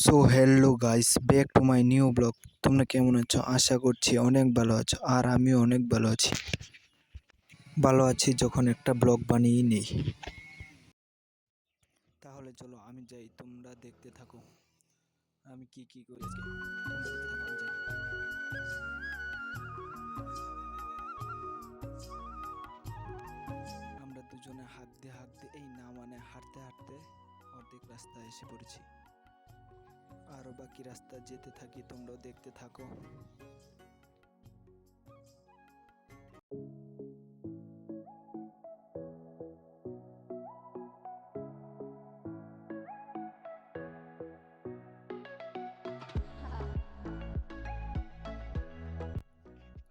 So hello guys, back to my new blog. তোমরা কেমন আছো? আশা করছি অনেক ভালো আছো, আর আমিও অনেক ভালো আছি যখন একটা ব্লগ বানিয়ে নেই। তাহলে চলো আমি যাই, তোমরা দেখতে থাকো আমি কি কি করি আজকে। তোমরা দেখতে থাকো, আমি যাই। আমরা দুজনে হাঁটতে হাঁটতে অর্ধেক রাস্তায় এসে পড়েছি। আরো বাকি রাস্তা যেতে থাকি, তোমরাও দেখতে থাকো।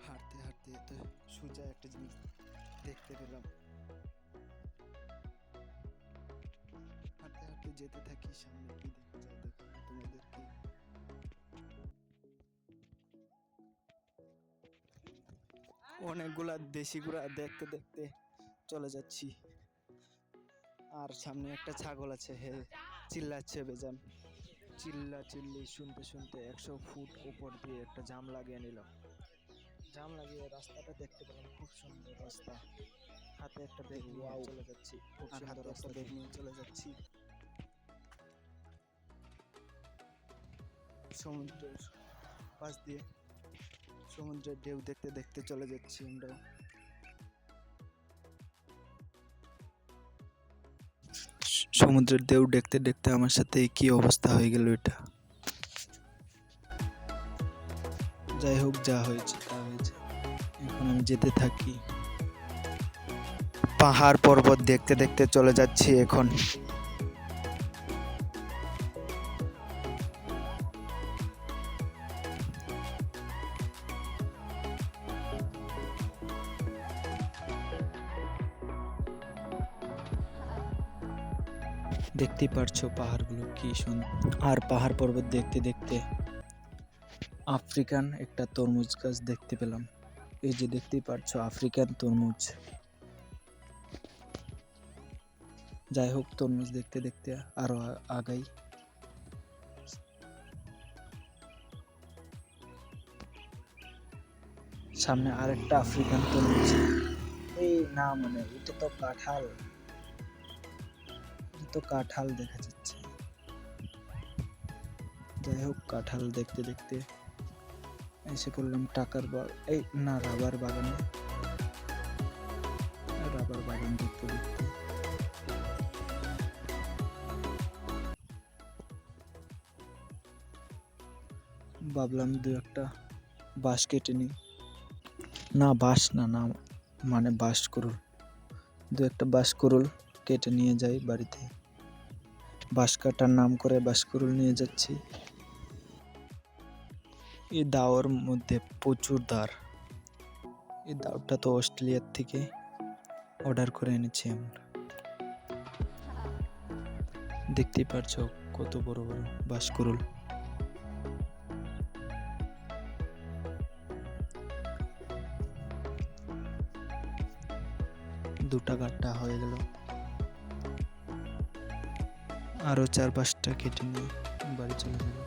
হাঁটতে হাঁটতে তো সোজা একটা জিনিস দেখতে পেলাম। হাঁটতে হাঁটতে যেতে থাকি, সামনে কি দেখা যায় দেখো তোমাদেরকে। অনেকগুলা দেশি গুড়া দেখতে দেখতে চলে যাচ্ছি। আর সামনে একটা ছাগল আছে, হে চিল্লাচ্ছে বেজান। চিল্লি শুনতে শুনতে 100 ফুট উপর দিয়ে একটা জাম লাগিয়ে নিলাম। জাম লাগিয়ে রাস্তাটা দেখতে পেলাম, খুব সুন্দর রাস্তা। হাতে একটা ব্যাগ নিয়ে চলে যাচ্ছি, খুব সুন্দর রাস্তা ব্যাগ নিয়ে চলে যাচ্ছি। সমুদ্রের পাশ দিয়ে সমুদ্রের ঢেউ দেখতে দেখতে চলে যাচ্ছি আমরা। সমুদ্রের ঢেউ দেখতে দেখতে আমার সাথে কি অবস্থা হয়ে গেল এটা। যাই হোক, যা হয়েছে তা হয়েছে, এখন আমি যেতে থাকি। পাহাড় পর্বত দেখতে দেখতে চলে যাচ্ছি এখন। দেখতেই পারছো পাহাড়গুলো কি সুন্দর। আর পাহাড় পর্বত দেখতে দেখতে আফ্রিকান একটা তরমুজ গাছ দেখতে পেলাম। এই যে দেখতেই পারছো আফ্রিকান তরমুজ। যাই হোক, তরমুজ দেখতে দেখতে আরো আগাই। সামনে আরেকটা আফ্রিকান তরমুজ। এই না, মানে এটা তো কাঁঠাল, কাঁঠাল দেখা যাচ্ছে। যাই হোক, কাঁঠাল দেখতে দেখতে এসে পড়লাম রাবার বাগান দেখতে দেখতে। ভাবলাম দু একটা বাঁশ কেটে নিই। না বাঁশ না, মানে বাঁশকুড়ুল। দু একটা বাঁশকুড়ুল কেটে নিয়ে যাই বাড়িতে। বাঁশ কাটার নাম করে বাঁশকুড়ুল নিয়ে যাচ্ছি। এই দাওর মধ্যে প্রচুর দাঁড়। এই দাওটা তো অস্ট্রেলিয়ার থেকে অর্ডার করে এনেছি আমরা। দেখতেই পারছো কত বড় বড় বাঁশকুড়ুল। দুটা কাটা হয়ে গেল, আরো 4-5টা কেটে নিয়ে বাড়ি চলে যাবো।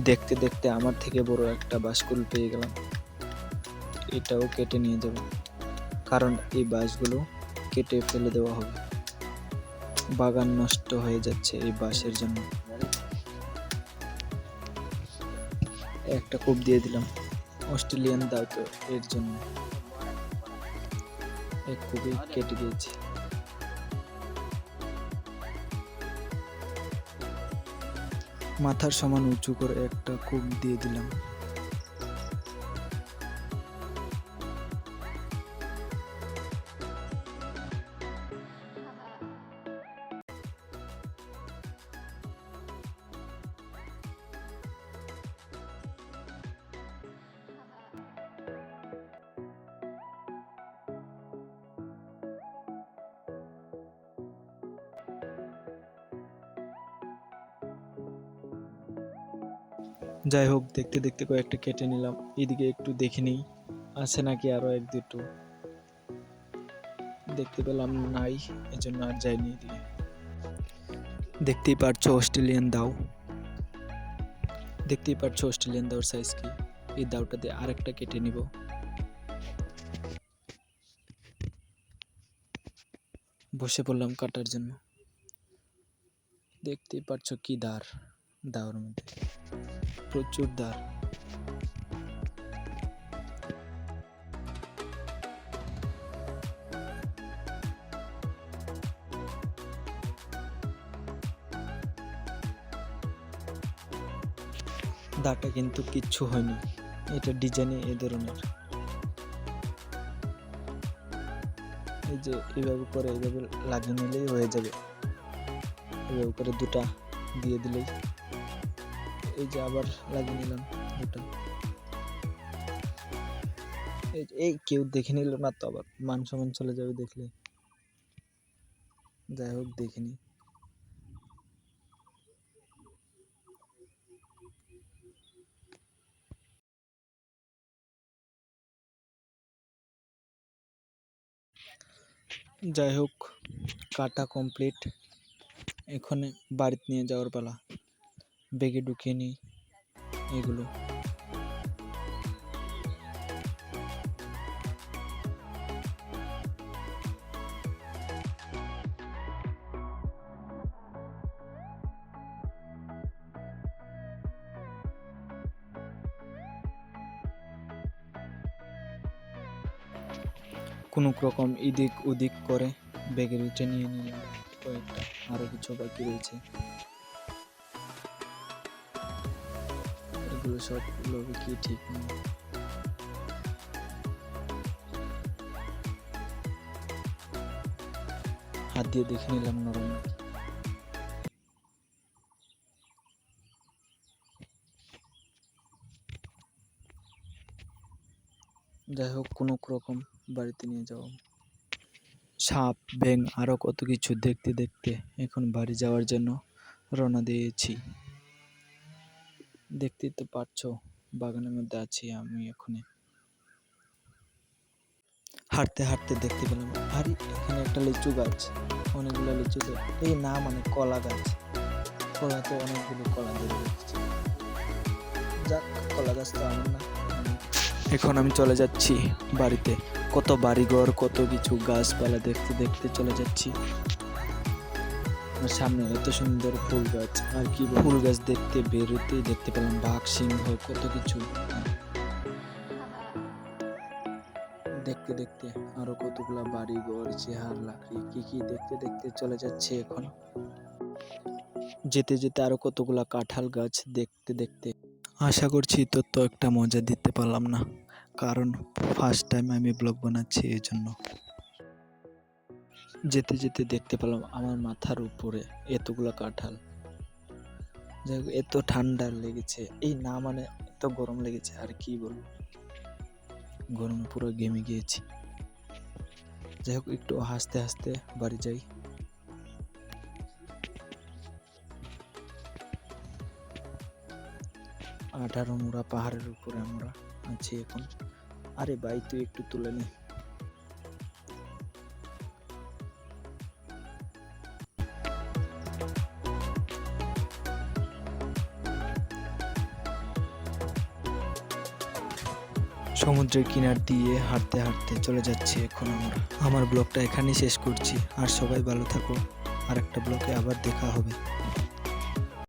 দেখতে দেখতে আমার থেকে বড় একটা বাঁশকুড়ুল পেয়ে গেলাম। এটাও কেটে নিয়ে যাব, কারণ এই বাঁশগুলো কেটে ফেলে দেওয়া হবে। বাগান নষ্ট হয়ে যাচ্ছে এই বাঁশের জন্য। একটা কোপ দিয়ে দিলাম, অস্ট্রেলিয়ান দাও তো, এর জন্য এক কোপে কেটে দিয়েছি। মাথার সমান উঁচু করে একটা কূপ দিয়ে দিলাম। যাই হোক, দেখতে দেখতে কয়েকটা কেটে নিলাম। এদিকে একটু দেখে নিই আছে নাকি আরো এক দুটো। দেখতে পেলাম নাই, এজন্য আর যাইনি এদিকে। দেখতেই পারছো অস্ট্রেলিয়ান দাও, দেখতেই পারছো অস্ট্রেলিয়ান দাওর সাইজ কি। এই দাওটা দিয়ে আরেকটা কেটে নিব। বসে পড়লাম কাটার জন্য। দেখতেই পারছো কি দাওর মধ্যে প্রচুর দাঁড়। দাটা কিন্তু কিচ্ছু হয়নি, এটা ডিজাইনে এ ধরনের। এই যে এইভাবে করে এইভাবে লাগিয়ে নিলেই হয়ে যাবে। এইভাবে করে দুটা দিয়ে দিলেই, এই যে আবার লাগিয়ে নিলাম দুটা। এই কেউ দেখে নিল না তো, আবার মান সম্মান চলে যাবে দেখলে। যাই হোক দেখিনি। যাই হোক কাটা কমপ্লিট। এখন বাড়িতে নিয়ে যাওয়ার পালা। ব্যাগে ঢুকিয়ে নিই এগুলো। কোনো রকম এদিক ওদিক করে ব্যাগের ভিতরে নিয়ে নিলাম কয়েকটা, আরো কিছু বাকি রয়েছে। এগুলো সব লোকে কি ঠিক নেই। হাত দিয়ে দেখে নিলাম নরম নাকি। যাই হোক কোনো রকম বাড়িতে নিয়ে যাওয়া। সাপ ব্যাঙ আরো কত কিছু দেখতে দেখতে এখন বাড়ি যাওয়ার জন্য রওনা দিয়েছি। দেখতেই তো পারছো বাগানের মধ্যে আছি আমি এখন। হাঁটতে হাঁটতে দেখতে পেলাম আরে এখানে একটা লিচু গাছ, অনেকগুলো লিচু গাছ। এই না মানে কলা গাছ, কলাতে অনেকগুলো কলা ধরে রেখেছে। যাক কলা গাছ তো আমার না। এখন আমি চলে যাচ্ছি বাড়িতে। কত বাড়িঘর কত কিছু গাছপালা দেখতে দেখতে চলে যাচ্ছি। সামনে এত সুন্দর ফুল গাছ, আর কি ফুল গাছ দেখতে বেরোতেই দেখতে পেলাম বাঘ সিংহ কত কিছু। দেখতে দেখতে আরো কতগুলা বাড়িঘর চেহার লাকড়ি কি কি দেখতে দেখতে চলে যাচ্ছে এখন। যেতে যেতে আরো কতগুলা কাঁঠাল গাছ দেখতে দেখতে। আশা করছি তো একটা মজা দিতে পারলাম না, কারণ ফার্স্ট টাইম আমি ব্লগ বানাচ্ছি এই জন্য। যেতে যেতে দেখতে পেলাম আমার মাথার উপরে এতগুলা কাঁঠাল। যাই হোক এত ঠান্ডা লেগেছে, এই না মানে এত গরম লেগেছে আর কি বলবো, গরমে পুরো ঘেমে গিয়েছি। যাই হোক একটু হাসতে হাসতে বাড়ি যাই। আঠারো মোড়া পাহাড়ের উপরে আমরা আছি এখন। আরে ভাই তুই একটু তুলে নে। সমুদ্রের কিনার দিয়ে হাঁটতে হাঁটতে চলে যাচ্ছি এখন আমরা। আমার ব্লগটা এখানেই শেষ করছি, আর সবাই ভালো থাকো। আর একটা ব্লগে আবার দেখা হবে।